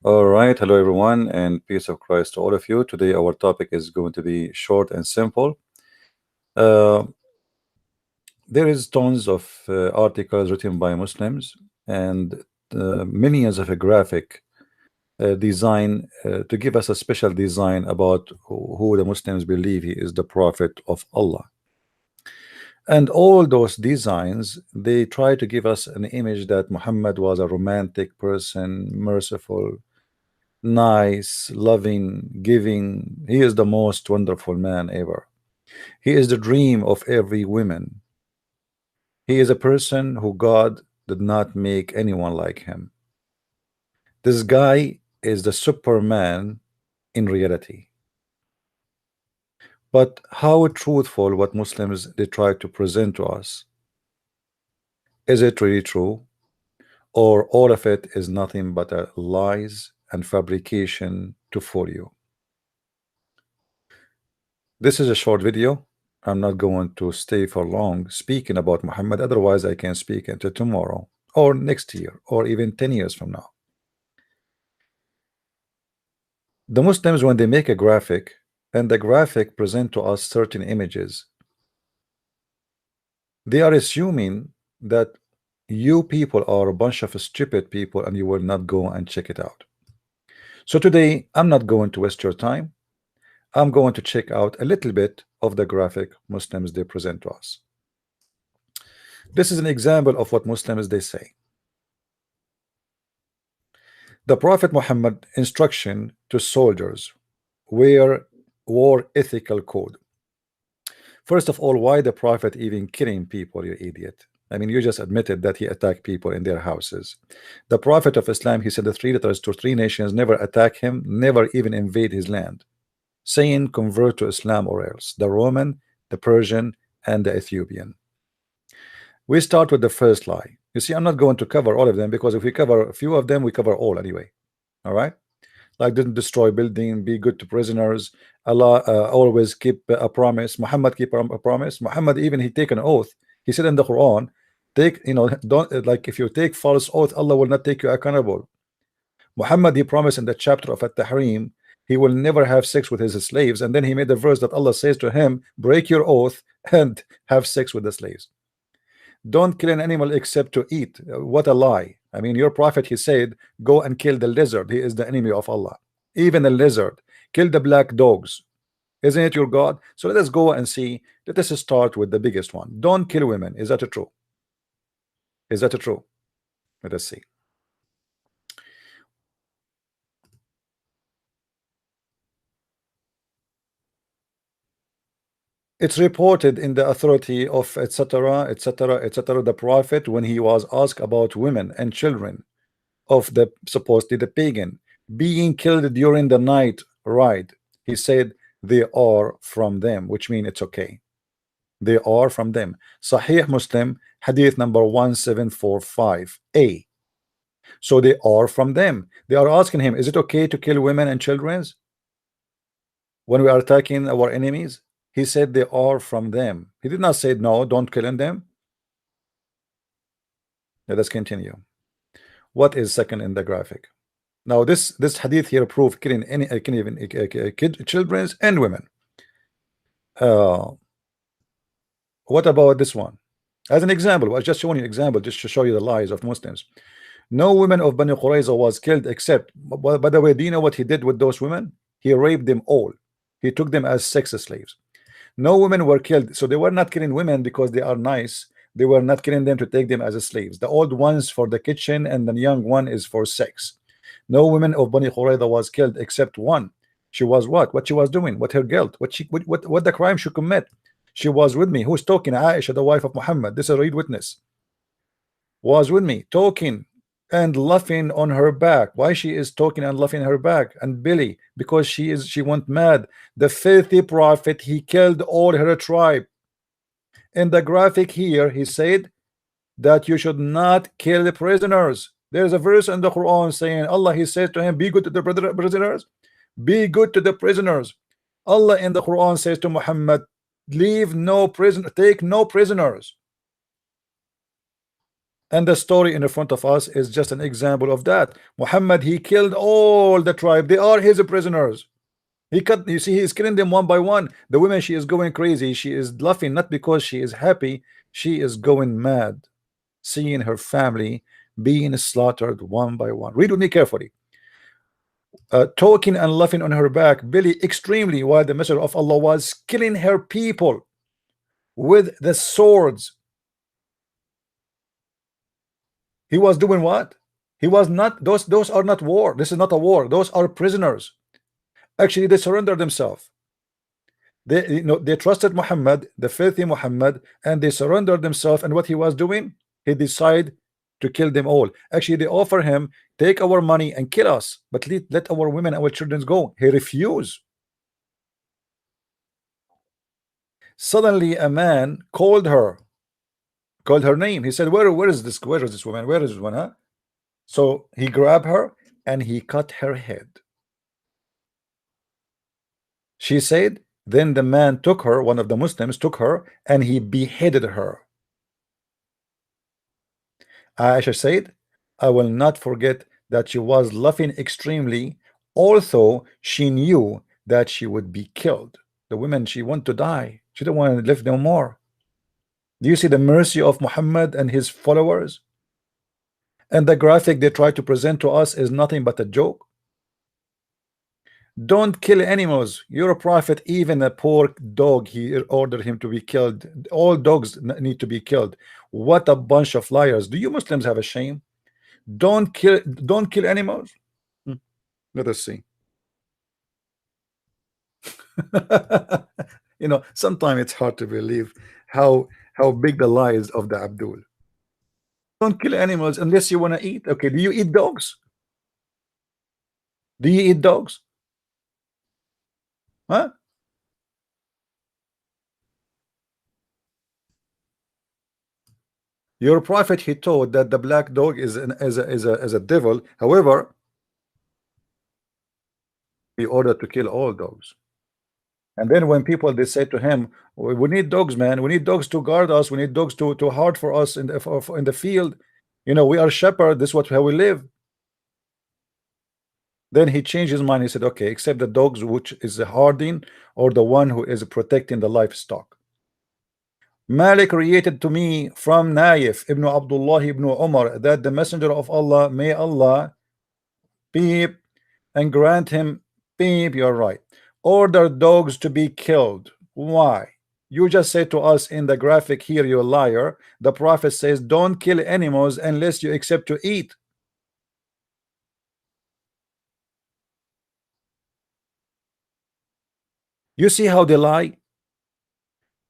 All right, hello everyone, and peace of Christ to all of you. Today, our topic is going to be short and simple. Uh, there is tons of articles written by Muslims and millions of a graphic design to give us a special design about who the Muslims believe he is the Prophet of Allah. And all those designs, they try to give us an image that Muhammad was a romantic person, merciful, nice, loving, giving. He is the most wonderful man ever. He is the dream of every woman. He is a person who God did not make anyone like him. This guy is the Superman in reality. But how truthful what Muslims they try to present to us? Is it really true? Or all of it is nothing but a lies and fabrication to fool you? This is a short video. I'm not going to stay for long speaking about Muhammad, otherwise I can speak until tomorrow or next year or even 10 years from now. The Muslims, when they make a graphic and the graphic present to us certain images, they are assuming that you people are a bunch of stupid people and you will not go and check it out. So today I'm not going to waste your time. I'm going to check out a little bit of the graphic Muslims they present to us. This is an example of what Muslims they say. The Prophet Muhammad instruction to soldiers were war ethical code. First of all, why the Prophet even killing people, you idiot? I mean, you just admitted that he attacked people in their houses. The Prophet of Islam, he said the three letters to three nations, never attack him, never even invade his land, saying convert to Islam or else. The Roman, the Persian, and the Ethiopian. We start with the first lie. You see, I'm not going to cover all of them because if we cover a few of them, we cover all anyway. All right? Like didn't destroy building, be good to prisoners, Allah always keep a promise, Muhammad keep a promise. Muhammad even he take an oath. He said in the Quran, take, don't like if you take false oath, Allah will not take you accountable. Muhammad he promised in the chapter of At-Tahrim, he will never have sex with his slaves, and then he made the verse that Allah says to him, break your oath and have sex with the slaves. Don't kill an animal except to eat. What a lie. I mean, your prophet, he said, go and kill the lizard. He is the enemy of Allah. Even the lizard. Kill the black dogs. Isn't it your God? So let us go and see. Let us start with the biggest one. Don't kill women. Is that true? Is that true? Let us see. It's reported in the authority of etc., etc., etc. The prophet, when he was asked about women and children of the supposedly the pagan being killed during the night ride, he said they are from them, which means it's okay. They are from them. Sahih Muslim, hadith number 1745a. So they are from them. They are asking him, is it okay to kill women and children when we are attacking our enemies? He said they are from them. He did not say no, don't kill them. Let us continue. What is second in the graphic? Now this hadith here prove killing any can even children and women. What about this one? As an example, I was just showing you an example just to show you the lies of Muslims. No woman of Bani Qurayza was killed except, by the way, do you know what he did with those women? He raped them all. He took them as sex slaves. No women were killed, so they were not killing women because they are nice. They were not killing them to take them as slaves. The old ones for the kitchen and the young one is for sex. No woman of Bani Qurayza was killed except one. She was what she was doing, what her guilt, what the crime she commit. She was with me. Who's talking? Aisha, the wife of Muhammad. This is a read witness. Was with me, talking and laughing on her back. Why she is talking and laughing her back? And Billy, because she went mad. The filthy prophet, he killed all her tribe. In the graphic here, he said that you should not kill the prisoners. There's a verse in the Quran saying, Allah, he says to him, be good to the prisoners. Be good to the prisoners. Allah in the Quran says to Muhammad, leave no prisoner, take no prisoners. And the story in front of us is just an example of that. Muhammad, he killed all the tribe. They are his prisoners. He cut, you see, he is killing them one by one. The woman, she is going crazy. She is laughing not because she is happy, she is going mad, seeing her family being slaughtered one by one. Read with me carefully. Talking and laughing on her back, Billy extremely, while the messenger of Allah was killing her people with the swords. He was doing what? He was not, those are not war. This is not a war. Those are prisoners. Actually, they surrendered themselves. They trusted Muhammad, the filthy Muhammad, and they surrendered themselves. And what he was doing, he decided to kill them all. Actually, they offer him, take our money and kill us, but let our women, our children go. He refused. Suddenly, a man called her name. He said, where is this woman? Where is this one? Huh? So he grabbed her and he cut her head. She said, then the man took her, one of the Muslims took her, and he beheaded her. Aisha said, I will not forget that she was laughing extremely, although she knew that she would be killed. The woman, she wanted to die. She didn't want to live no more. Do you see the mercy of Muhammad and his followers? And the graphic they try to present to us is nothing but a joke. Don't kill animals. You're a prophet. Even a poor dog, he ordered him to be killed. All dogs need to be killed. What a bunch of liars. Do you Muslims have a shame? Don't kill animals. Let us see. You know, sometimes it's hard to believe how big the lies of the Abdul. Don't kill animals unless you want to eat. Okay, do you eat dogs? Do you eat dogs? Huh? Your prophet, he taught that the black dog is a devil. However, he ordered to kill all dogs. And then when people they say to him, we need dogs, man. We need dogs to guard us. We need dogs to hard for us in in the field. You know, we are shepherd. This is what how we live. Then he changed his mind. He said, okay, except the dogs which is the harding or the one who is protecting the livestock. Malik created to me from Naif ibn Abdullah ibn Umar that the messenger of Allah, may Allah beep and grant him beep, you're right, order dogs to be killed. Why? You just said to us in the graphic here, you liar. The prophet says don't kill animals unless you accept to eat. You see how they lie?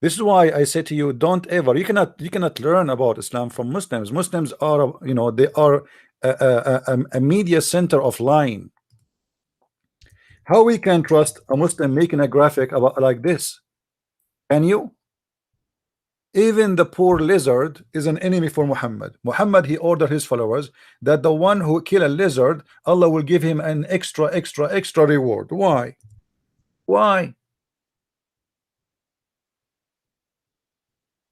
This is why I say to you, don't ever, you cannot learn about Islam from Muslims. Muslims are, you know, they are a media center of lying. How we can trust a Muslim making a graphic about like this? Can you? Even the poor lizard is an enemy for Muhammad. Muhammad, he ordered his followers that the one who kill a lizard, Allah will give him an extra reward. Why? Why?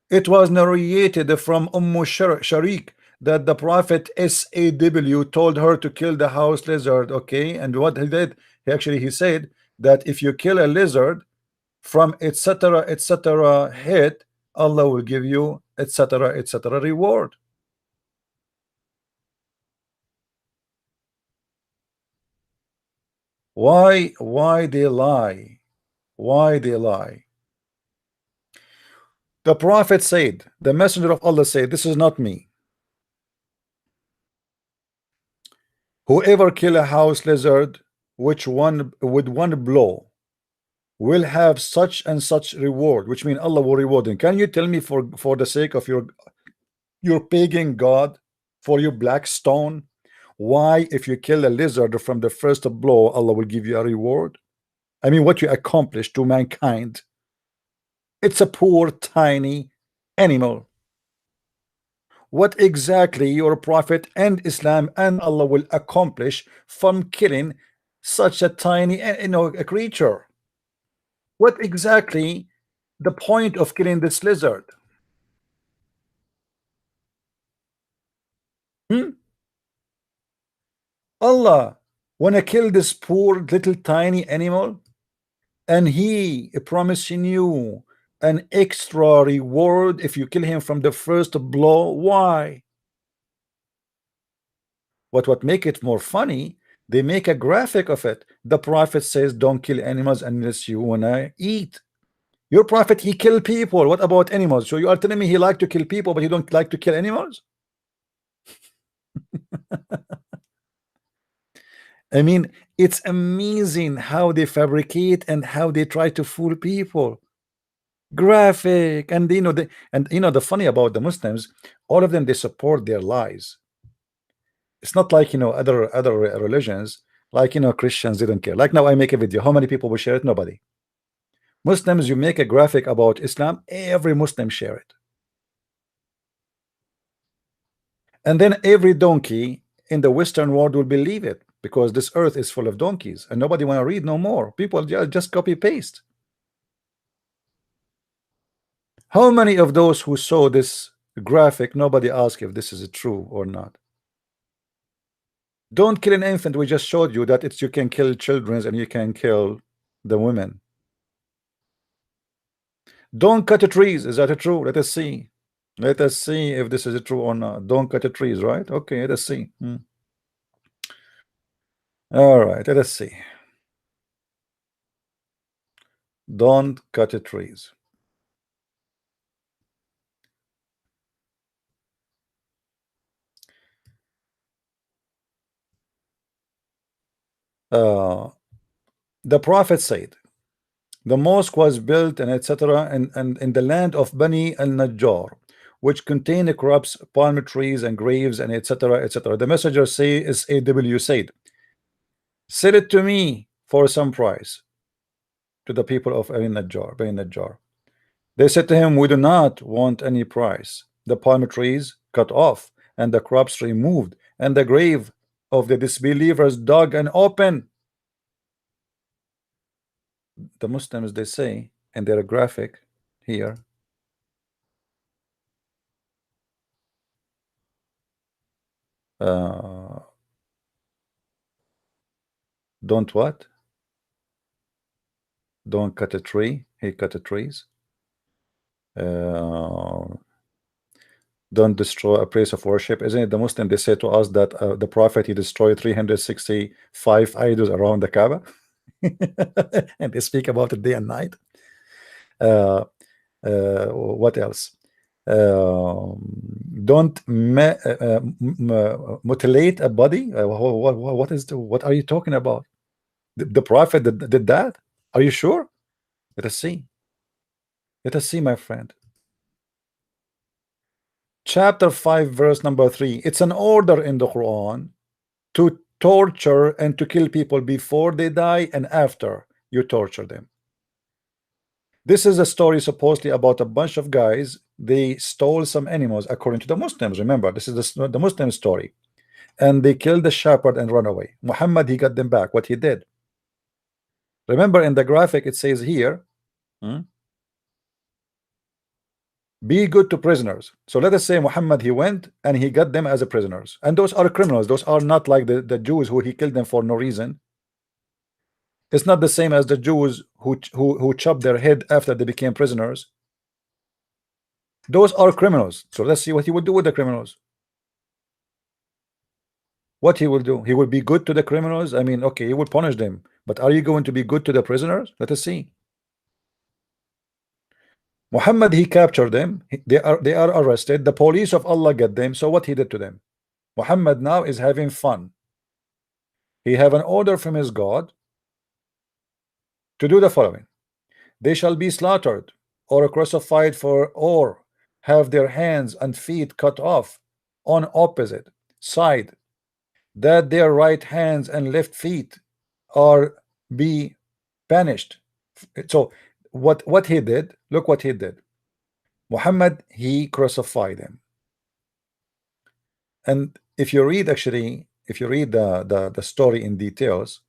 It was narrated from Sharik that the prophet SAW told her to kill the house lizard. Okay, and what he did, he said that if you kill a lizard from etc hit, Allah will give you etc reward. Why they lie? Why they lie? The prophet said, the messenger of Allah said, this is not me. Whoever kill a house lizard, which one with one blow, will have such and such reward, which means Allah will reward him. Can you tell me for the sake of your pagan god, for your black stone, why if you kill a lizard from the first blow, Allah will give you a reward? I mean, what you accomplished to mankind. It's a poor tiny animal. What exactly your prophet and Islam and Allah will accomplish from killing such a tiny, a creature? What exactly the point of killing this lizard? Hmm? Allah wanna kill this poor little tiny animal, and he promising you an extra reward if you kill him from the first blow. Why? What make it more funny, they make a graphic of it. The prophet says don't kill animals unless you wanna eat. Your prophet, he kill people. What about animals? So you are telling me he like to kill people but he don't like to kill animals? I mean, it's amazing how they fabricate and how they try to fool people. Graphic, and the funny about the Muslims, all of them, they support their lies. It's not like other religions, like Christians didn't care. Like now I make a video, how many people will share it? Nobody. Muslims, you make a graphic about Islam, every Muslim share it, and then every donkey in the Western world will believe it because this earth is full of donkeys and nobody want to read no more. People just copy paste. How many of those who saw this graphic, nobody asked if this is true or not? Don't kill an infant. We just showed you that you can kill children and you can kill the women. Don't cut the trees. Is that true? Let us see. Let us see if this is true or not. Don't cut the trees, right? Okay, let us see. All right, let us see. Don't cut the trees. The prophet said, the mosque was built and etc. and in the land of Bani al-Najjar, which contain crops, palm trees and graves and etc. etc. The messenger is AW said, sell it to me for some price, to the people of Bani Najjar. They said to him, we do not want any price. The palm trees cut off and the crops removed and the grave of the disbelievers dug and open. The Muslims, they say in their graphic here, don't what? Don't cut a tree. He cut the trees. Don't destroy a place of worship. Isn't it the Muslim? They say to us that the Prophet, he destroyed 365 idols around the Kaaba, and they speak about it day and night. What else? Don't mutilate a body. What are you talking about? The Prophet did that? Are you sure? Let us see. Let us see, my friend. Chapter 5, verse number 3. It's an order in the Quran to torture and to kill people before they die and after you torture them. This is a story supposedly about a bunch of guys. They stole some animals according to the Muslims. Remember, this is the Muslim story. And they killed the shepherd and run away. Muhammad, he got them back. What he did. Remember in the graphic, it says here, be good to prisoners. So let us say Muhammad, he went and he got them as a prisoners. And those are criminals. Those are not like the Jews who he killed them for no reason. It's not the same as the Jews who chopped their head after they became prisoners. Those are criminals. So let's see what he would do with the criminals. What he will do? He will be good to the criminals. I mean, okay, he will punish them. But are you going to be good to the prisoners? Let us see. Muhammad, he captured them. They are arrested. The police of Allah get them. So what he did to them? Muhammad now is having fun. He have an order from his God to do the following: they shall be slaughtered or crucified or have their hands and feet cut off on opposite side, that their right hands and left feet are be banished. So what he did, look what he did. Muhammad, he crucified him. And if you read the story in details,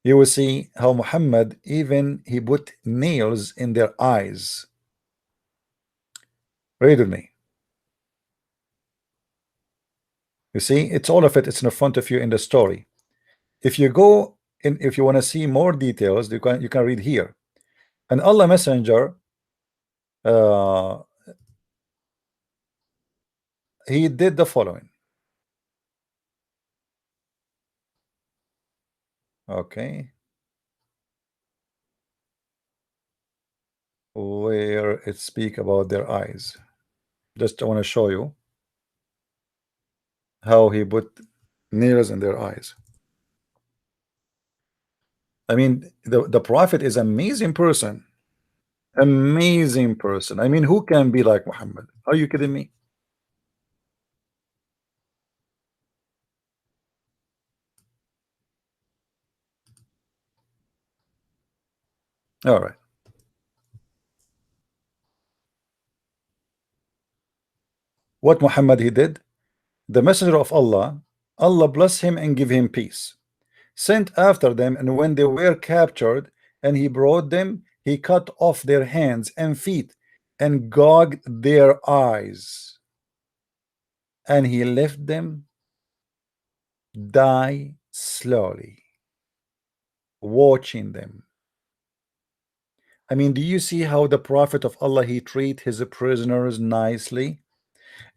you will see how Muhammad, even he put nails in their eyes. Read with me. You see, it's all of it. It's in front of you in the story. If you go in, if you want to see more details, you can read here. And Allah Messenger, uh, he did the following. Okay, where it speak about their eyes. Just I want to show you how he put nails in their eyes. I mean, the Prophet is amazing person. Amazing person. I mean, who can be like Muhammad? Are you kidding me? All right. What Muhammad he did? The messenger of Allah, Allah bless him and give him peace, sent after them, and when they were captured and he brought them, he cut off their hands and feet and gouged their eyes, and he left them die slowly, watching them. I mean, do you see how the Prophet of Allah, he treat his prisoners nicely?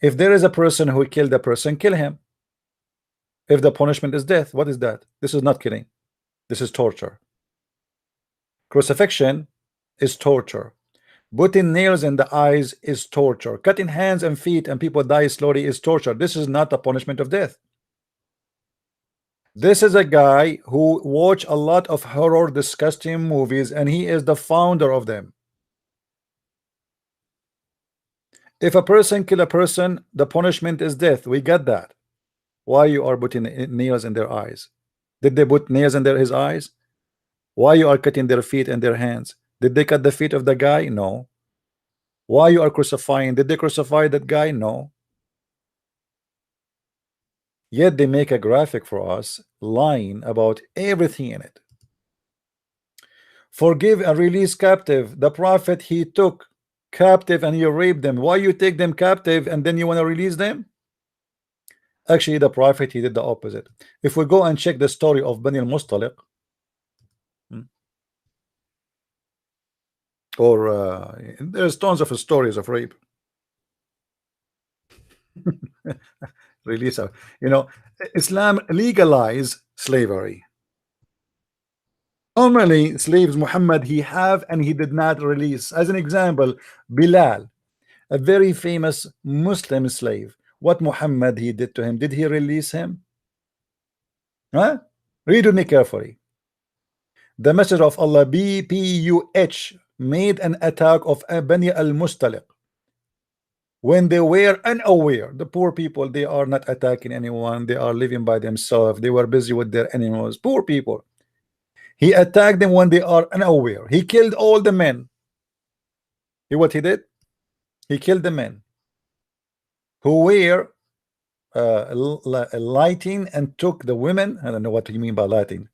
If there is a person who killed a person, kill him. If the punishment is death, what is that? This is not killing. This is torture. Crucifixion is torture. Putting nails in the eyes is torture. Cutting hands and feet and people die slowly is torture. This is not a punishment of death. This is a guy who watch a lot of horror, disgusting movies, and he is the founder of them. If a person kill a person, the punishment is death. We get that. Why you are putting nails in their eyes? Did they put nails in his eyes? Why you are cutting their feet and their hands? Did they cut the feet of the guy? No. Why you are crucifying? Did they crucify that guy? No. Yet they make a graphic for us lying about everything in it. Forgive and release captive. The Prophet, he took captive and you raped them. Why you take them captive and then you want to release them? Actually, the Prophet, he did the opposite. If we go and check the story of Bani al-Mustaliq, or there's tons of stories of rape. Release, you know, Islam legalized slavery. How many slaves Muhammad he have and he did not release? As an example, Bilal, a very famous Muslim slave. What Muhammad he did to him? Did he release him? Huh? Read with me carefully. The Messenger of Allah, BPUH, made an attack of Bani al-Mustaliq when they were unaware. The poor people, they are not attacking anyone, they are living by themselves, they were busy with their animals. Poor people. He attacked them when they are unaware. He killed all the men. What he did? He killed the men who were lighting and took the women. I don't know what you mean by lighting.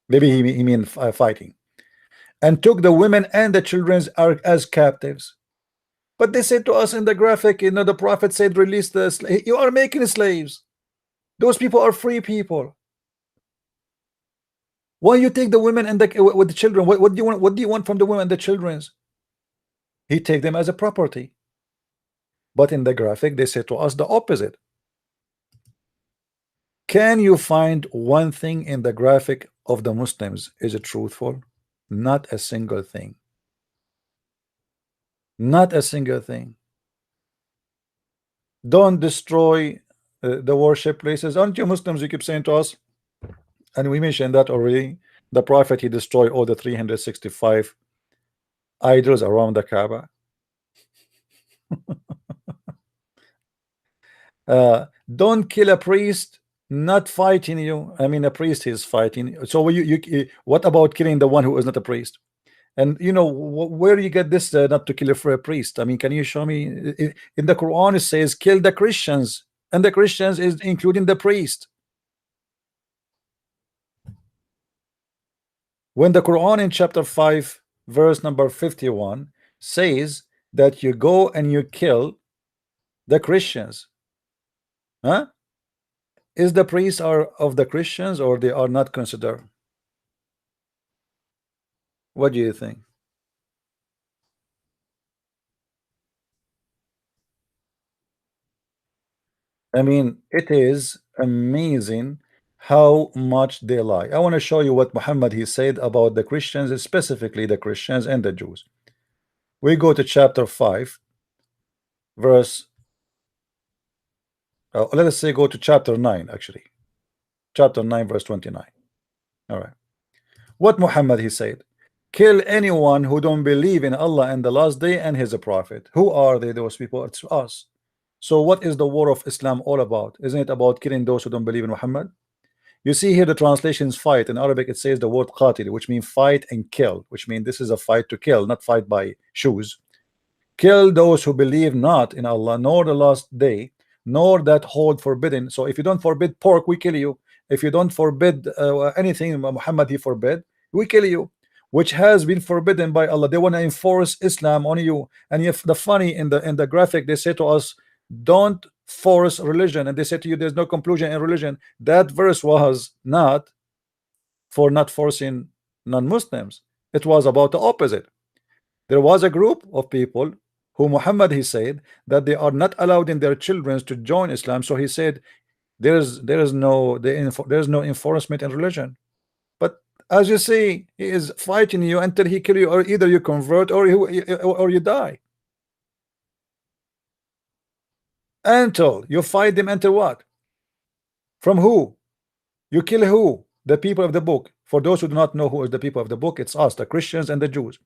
Maybe he mean fighting. And took the women and the children as captives. But they said to us in the graphic, you know, the Prophet said, release the slaves. You are making slaves. Those people are free people. Why you take the women and with the children? What do you want? What do you want from the women and the children? He take them as a property. But in the graphic, they say to us the opposite. Can you find one thing in the graphic of the Muslims? Is it truthful? Not a single thing. Not a single thing. Don't destroy the worship places. Aren't you Muslims? You keep saying to us, and we mentioned that already. The Prophet, he destroyed all the 365 idols around the Kaaba. Don't kill a priest not fighting you. I mean, a priest is fighting. So what about killing the one who is not a priest? And you know, where you get this not to kill for a priest? I mean, can you show me in the Quran? It says kill the Christians, and the Christians is including the priest. When the Quran in chapter 5 verse number 51 says that you go and you kill the Christians, huh? Is the priests are of the Christians or they are not considered? What do you think? I mean, it is amazing how much they lie. I want to show you what Muhammad he said about the Christians, specifically the Christians and the Jews. We go to chapter 5, verse, let us say go to chapter 9, actually. Chapter 9, verse 29. All right. What Muhammad he said? Kill anyone who don't believe in Allah and the last day and his prophet. Who are they, those people? It's us. So what is the war of Islam all about? Isn't it about killing those who don't believe in Muhammad? You see here the translations fight. In Arabic it says the word qatil, which means fight and kill, which means this is a fight to kill, not fight by shoes. Kill those who believe not in Allah, nor the last day, nor that hold forbidden. So if you don't forbid pork, we kill you. If you don't forbid anything Muhammad he forbid, we kill you, which has been forbidden by Allah. They want to enforce Islam on you. And if the funny in the graphic, they say to us, don't force religion, and they say to you there's no conclusion in religion. That verse was not for not forcing non-Muslims. It was about the opposite. There was a group of people who Muhammad he said that they are not allowed in their children to join Islam. So he said there is no enforcement in religion. But as you see, he is fighting you until he kill you, or either you convert or you die. Until you fight them until what? From who? You kill who? The people of the book. For those who do not know who is the people of the book, it's us, the Christians and the Jews.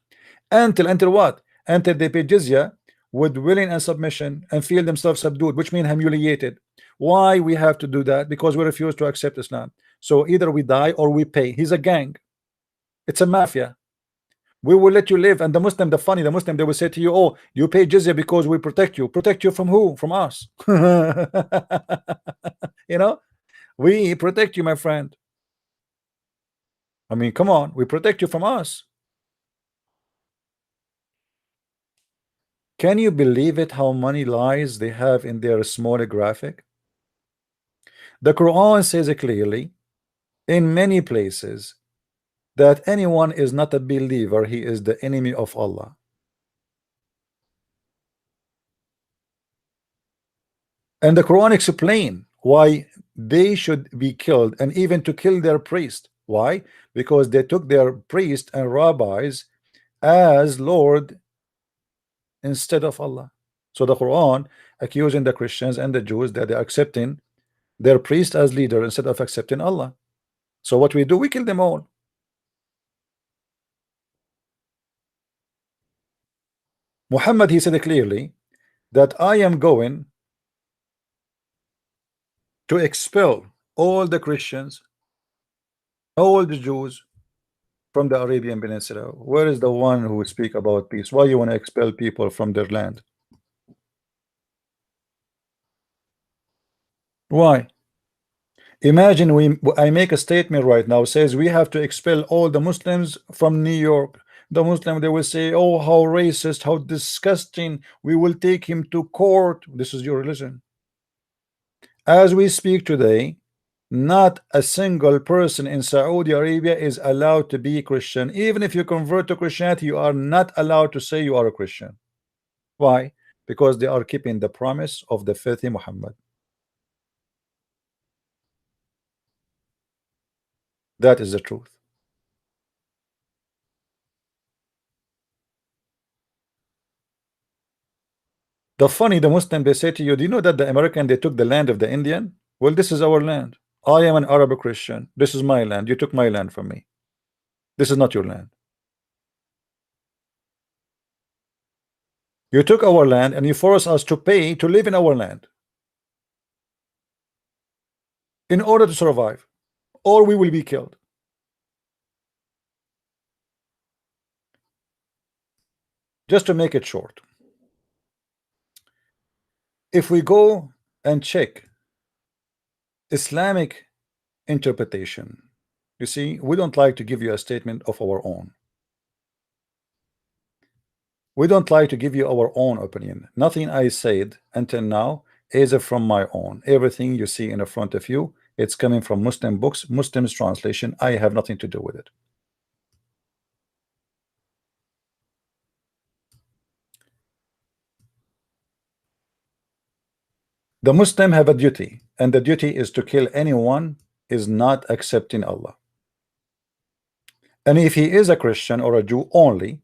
Until what? Until they pay jizya with willing and submission and feel themselves subdued, which means humiliated. Why we have to do that? Because we refuse to accept Islam. So either we die or we pay. He's a gang. It's a mafia. We will let you live. And the Muslim, the Muslim, they will say to you, oh, you pay jizya because we protect you. Protect you from who? From us. You know, we protect you, my friend. I mean, come on, we protect you from us. Can you believe it how many lies they have in their small graphic? The Quran says it clearly in many places that anyone is not a believer, he is the enemy of Allah. And the Quran explain why they should be killed, and even to kill their priest. Why? Because they took their priest and rabbis as Lord instead of Allah. So the Quran accusing the Christians and the Jews that they're accepting their priest as leader instead of accepting Allah. So what we do, we kill them all. Muhammad he said clearly that I am going to expel all the Christians, all the Jews from the Arabian Peninsula. Where is the one who would speak about peace? Why you want to expel people from their land? Why? Imagine I make a statement right now says we have to expel all the Muslims from New York. The Muslim, they will say, oh, how racist, how disgusting, we will take him to court. This is your religion. As we speak today, not a single person in Saudi Arabia is allowed to be Christian. Even if you convert to Christianity, you are not allowed to say you are a Christian. Why? Because they are keeping the promise of the filthy Muhammad. That is the truth. The Muslim, they say to you, do you know that the American, they took the land of the Indian? Well, this is our land. I am an Arab Christian. This is my land. You took my land from me. This is not your land. You took our land and you force us to pay to live in our land in order to survive, or we will be killed. Just to make it short, if we go and check Islamic interpretation, you see, we don't like to give you a statement of our own. We don't like to give you our own opinion. Nothing I said until now is from my own. Everything you see in the front of you, it's coming from Muslim books, Muslim's translation. I have nothing to do with it. The Muslim have a duty, and the duty is to kill anyone is not accepting Allah. And if he is a Christian or a Jew only,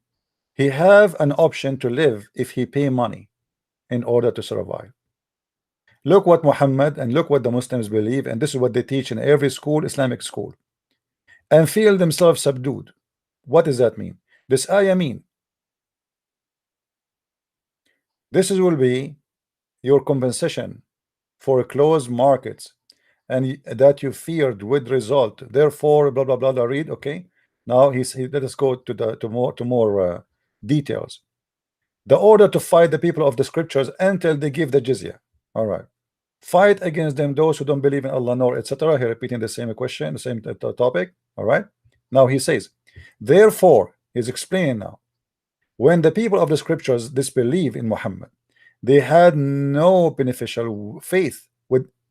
he have an option to live if he pay money in order to survive. Look what Muhammad and look what the Muslims believe, and this is what they teach in every school, Islamic school, and feel themselves subdued. What does that mean? This ayah mean this will be your compensation for closed markets and that you feared would result. Therefore, blah blah blah. Read, okay. Now let us go to more details. The order to fight the people of the scriptures until they give the jizya. All right. Fight against them, those who don't believe in Allah nor etc. Here repeating the same question, the same topic. All right. Now he says, therefore, he's explaining now. When the people of the scriptures disbelieve in Muhammad, they had no beneficial faith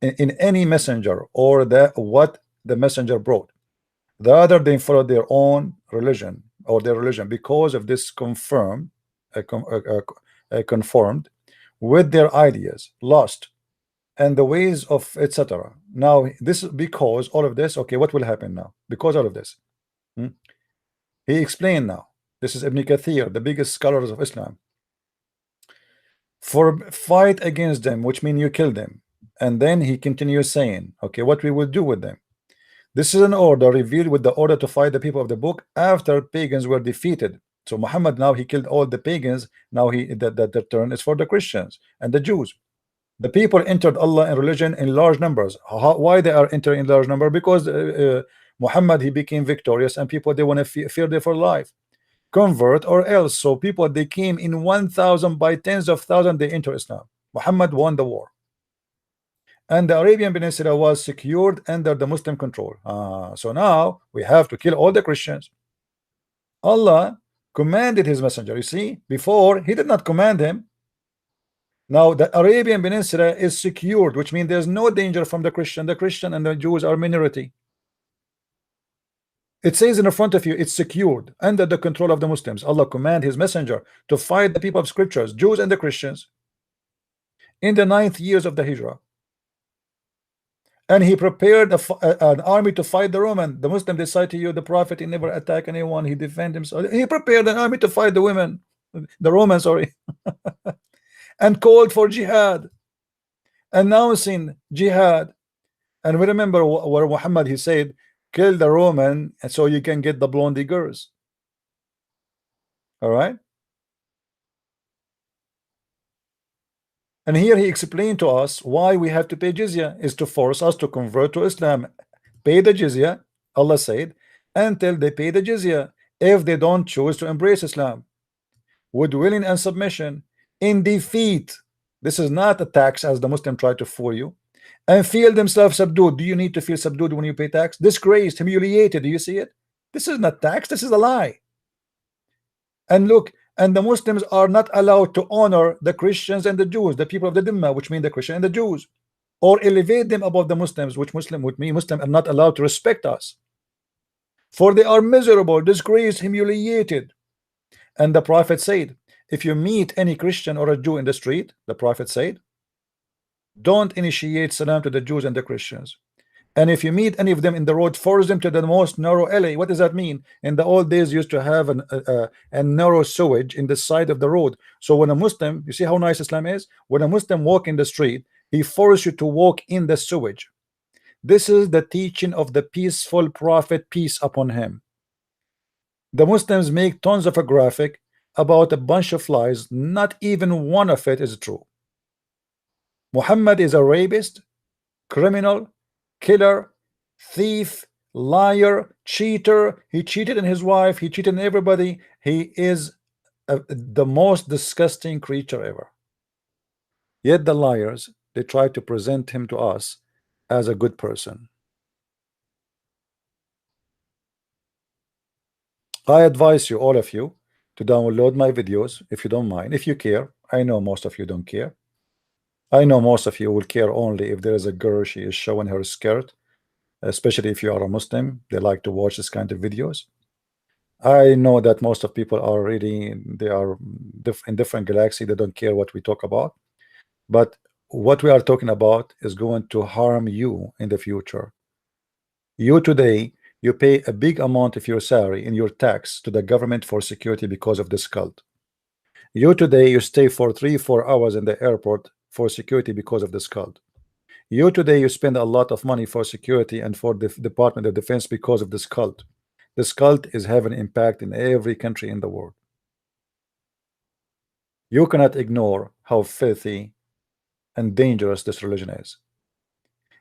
in any messenger or what the messenger brought. Rather, they followed their own religion or their religion because of this conformed with their ideas, lost, and the ways of etc. Now, this because all of this, okay, what will happen now? Because all of this, he explained now. This is Ibn Kathir, the biggest scholars of Islam. For fight against them, which means you kill them. And then he continues saying, okay, what we will do with them. This is an order revealed with the order to fight the people of the book after pagans were defeated. So Muhammad now he killed all the pagans. Now the turn is for the Christians and the Jews. The people entered Allah in religion in large numbers. Why they are entering in large number? Because Muhammad he became victorious and people they want to fear there for life. Convert or else. So people they came in 1,000 by tens of thousands they enter Islam. Muhammad won the war. And the Arabian Peninsula was secured under the Muslim control. So now we have to kill all the Christians. Allah commanded his messenger. You see, before he did not command him. Now the Arabian Peninsula is secured, which means there's no danger from the Christian. The Christian and the Jews are minority. It says in the front of you, it's secured under the control of the Muslims. Allah command his messenger to fight the people of scriptures, Jews and the Christians, in the 9th years of the Hijrah. And he prepared an army to fight the Roman. The Muslim decide to you, the Prophet, he never attacked anyone. He defended himself. He prepared an army to fight the women, the Romans, sorry, and called for jihad, announcing jihad. And we remember where Muhammad he said, kill the Roman, and so you can get the blondie girls. All right. And here he explained to us why we have to pay jizya is to force us to convert to Islam. Pay the jizya, Allah said, until they pay the jizya. If they don't choose to embrace Islam with willing and submission in defeat, this is not a tax as the Muslim try to fool you, and feel themselves subdued. Do you need to feel subdued when you pay tax? Disgraced, humiliated. Do you see it? This is not tax, this is a lie. And look, and the Muslims are not allowed to honor the Christians and the Jews, the people of the Dhimma, which mean the Christian and the Jews, or elevate them above the Muslims, which Muslim with me, Muslim are not allowed to respect us, for they are miserable, disgraced, humiliated. And the Prophet said, if you meet any Christian or a Jew in the street, the Prophet said, don't initiate salam to the Jews and the Christians. And if you meet any of them in the road, force them to the most narrow alley. What does that mean? In the old days, used to have a narrow sewage in the side of the road. So when a Muslim, you see how nice Islam is? When a Muslim walk in the street, he forces you to walk in the sewage. This is the teaching of the peaceful Prophet, peace upon him. The Muslims make tons of a graphic about a bunch of lies. Not even one of it is true. Muhammad is a rapist, criminal, killer, thief, liar, cheater. He cheated on his wife, he cheated on everybody. He is the most disgusting creature ever. Yet the liars, they try to present him to us as a good person. I advise you, all of you, to download my videos if you don't mind, if you care. I know most of you don't care. I know most of you will care only if there is a girl, she is showing her skirt, especially if you are a Muslim. They like to watch this kind of videos. I know that most of people are really, they are in different galaxy. They don't care what we talk about. But what we are talking about is going to harm you in the future. You today, you pay a big amount of your salary in your tax to the government for security because of this cult. You today, you stay for 3-4 hours in the airport for security because of this cult. You today, you spend a lot of money for security and for the Department of Defense because of this cult. This cult is having impact in every country in the world. You cannot ignore how filthy and dangerous this religion is.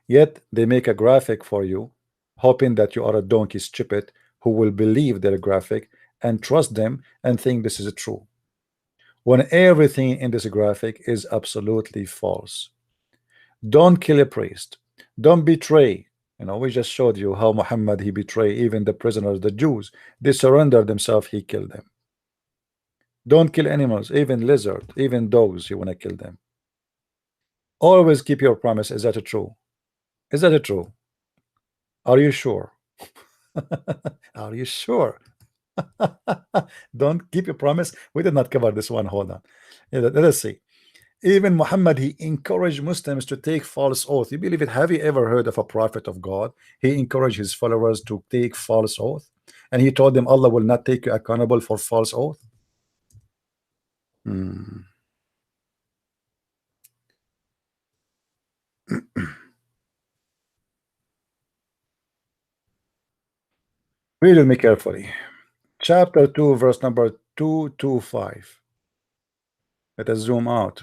Yet they make a graphic for you, hoping that you are a donkey stupid who will believe their graphic and trust them and think this is true, when everything in this graphic is absolutely false. Don't kill a priest. Don't betray. You know, we just showed you how Muhammad, he betrayed even the prisoners, the Jews. They surrendered themselves, he killed them. Don't kill animals, even lizard, even dogs, you want to kill them. Always keep your promise. Is that true? Is that true? Are you sure? Are you sure? Don't keep your promise. We did not cover this one. Hold on. Yeah, let us see. Even Muhammad, he encouraged Muslims to take false oath. You believe it? Have you ever heard of a prophet of God? He encouraged his followers to take false oath, and he told them Allah will not take you accountable for false oath. Hmm. Read with me carefully. Chapter 2, verse number 225. Let us zoom out.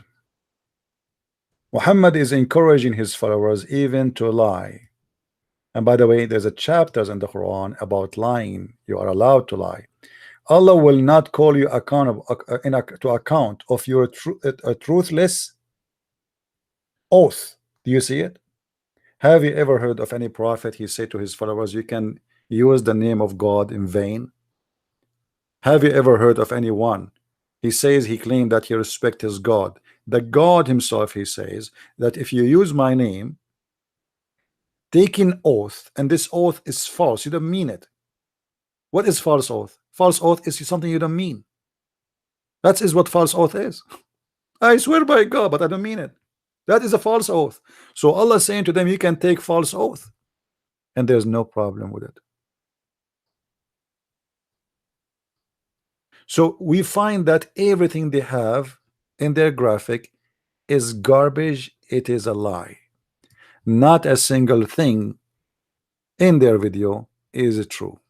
Muhammad is encouraging his followers even to lie. And by the way, there's a chapters in the Quran about lying. You are allowed to lie. Allah will not call you accountable to account of your truthless oath. Do you see it? Have you ever heard of any prophet he said to his followers, you can use the name of God in vain? Have you ever heard of anyone he says he claimed that he respects his God, the God himself? He says that if you use my name, taking oath, and this oath is false, you don't mean it. What is false oath? False oath is something you don't mean. That is what false oath is. I swear by God, but I don't mean it. That is a false oath. So Allah is saying to them, you can take false oath, and there's no problem with it. So we find that everything they have in their graphic is garbage. It is a lie. Not a single thing in their video is true.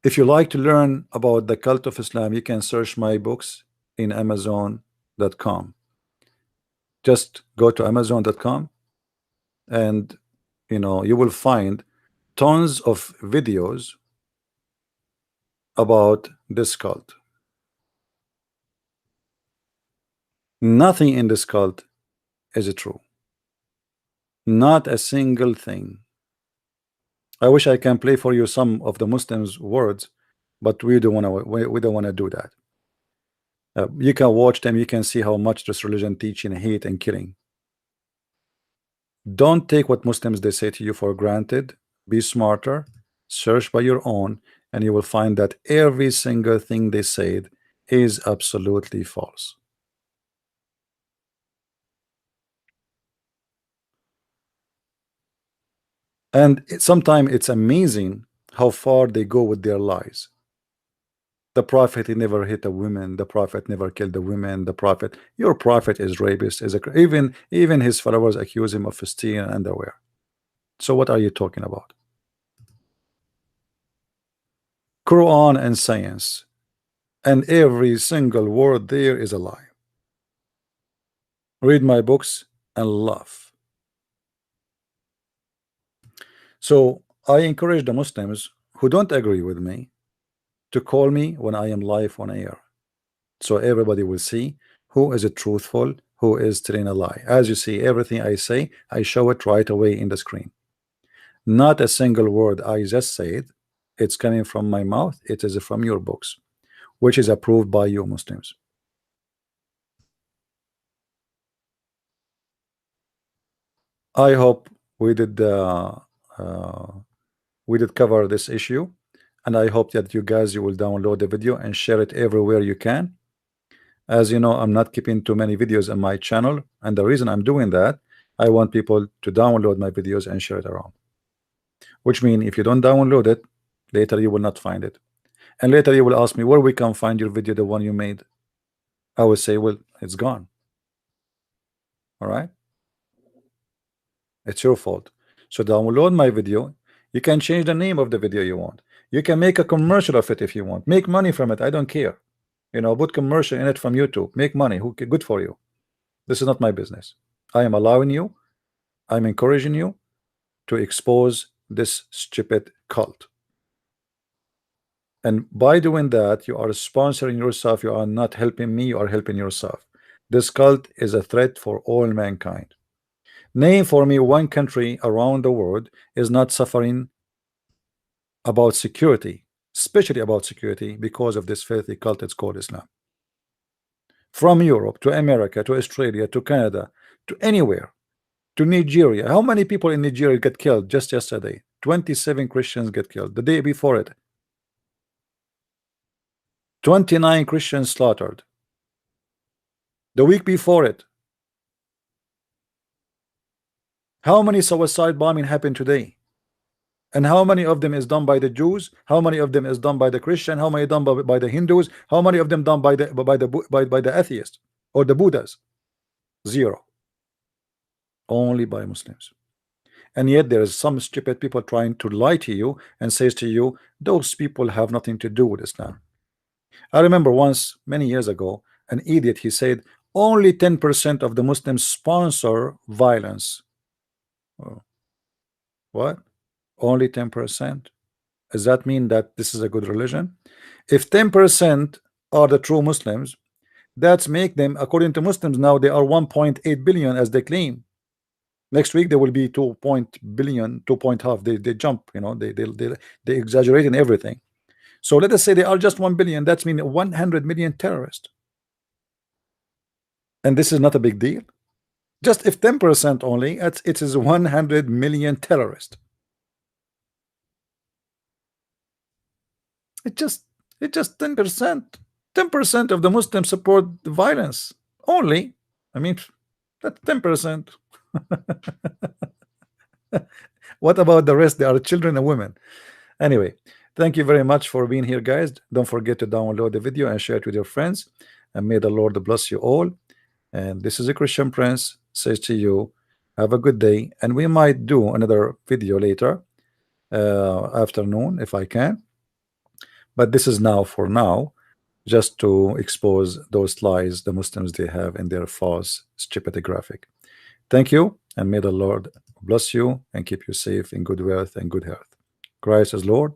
If you like to learn about the cult of Islam, you can search my books in Amazon.com. Just go to Amazon.com, and you will find tons of videos about this cult. Nothing in this cult is true. Not a single thing. I wish I can play for you some of the Muslims' words, but we don't want to. We don't want to do that. You can watch them. You can see how much this religion teaching hate and killing. Don't take what Muslims they say to you for granted. Be smarter. Search by your own, and you will find that every single thing they said is absolutely false. And sometimes it's amazing how far they go with their lies. The prophet, he never hit a woman. The prophet never killed a woman. The prophet, your prophet is rapist. Even his followers accuse him of stealing underwear. So what are you talking about? Quran and science, and every single word there is a lie. Read my books and laugh. So I encourage the Muslims who don't agree with me to call me when I am live on air, so everybody will see who is truthful, who is telling a lie. As you see, everything I say, I show it right away in the screen. Not a single word I just said, it's coming from my mouth. It is from your books, which is approved by you Muslims. I hope we did uh, cover this issue, and I hope that you guys you will download the video and share it everywhere you can. As you know, I'm not keeping too many videos on my channel, and the reason I'm doing that, I want people to download my videos and share it around. Which means if you don't download it, later you will not find it, and later you will ask me where we can find your video, the one you made. I will say, well, it's gone. All right, it's your fault. So download my video. You can change the name of the video you want. You can make a commercial of it if you want. Make money from it. I don't care. You know, put commercial in it from YouTube. Make money. Who good for you? This is not my business. I am allowing you. I'm encouraging you to expose this stupid cult. And by doing that, you are sponsoring yourself. You are not helping me. You are helping yourself. This cult is a threat for all mankind. Name for me one country around the world is not suffering about security, especially about security, because of this filthy cult it's called Islam. From Europe to America to Australia to Canada to anywhere to Nigeria. How many people in Nigeria get killed just yesterday? 27 Christians get killed. The day before it, 29 Christians slaughtered. The week before it, how many suicide bombing happened today? And how many of them is done by the Jews? How many of them is done by the Christian? How many done by the Hindus? How many of them done by the atheists or the Buddhas? Zero. Only by Muslims. And yet there is some stupid people trying to lie to you and says to you, those people have nothing to do with Islam. I remember once, many years ago, an idiot, he said, only 10% of the Muslims sponsor violence. Oh. What? Only 10%? Does that mean that this is a good religion? If 10% are the true Muslims, that's make them, according to Muslims now, they are 1.8 billion as they claim. Next week there will be 2 billion, 2.5. They jump, you know, they exaggerate in everything. So let us say they are just 1 billion. That's mean 100 million terrorists. And this is not a big deal. Just if 10% only, it is 100 million terrorists. It's just 10%. 10% of the Muslims support the violence only. I mean, that's 10%. What about the rest? They are children and women. Anyway, thank you very much for being here, guys. Don't forget to download the video and share it with your friends. And may the Lord bless you all. And this is a Christian Prince says to you, have a good day. And we might do another video later, afternoon, if I can. But this is now for now, just to expose those lies the Muslims they have in their false stupid graphic. Thank you, and may the Lord bless you and keep you safe in good wealth and good health. Christ is Lord,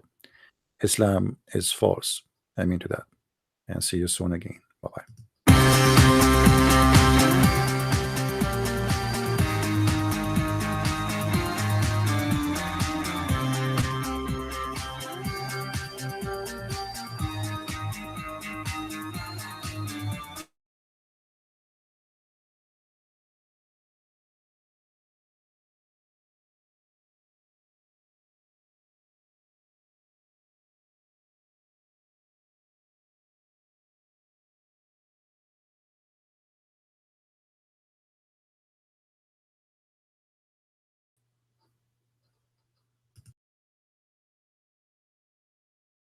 Islam is false. I mean to that. And see you soon again. Bye-bye.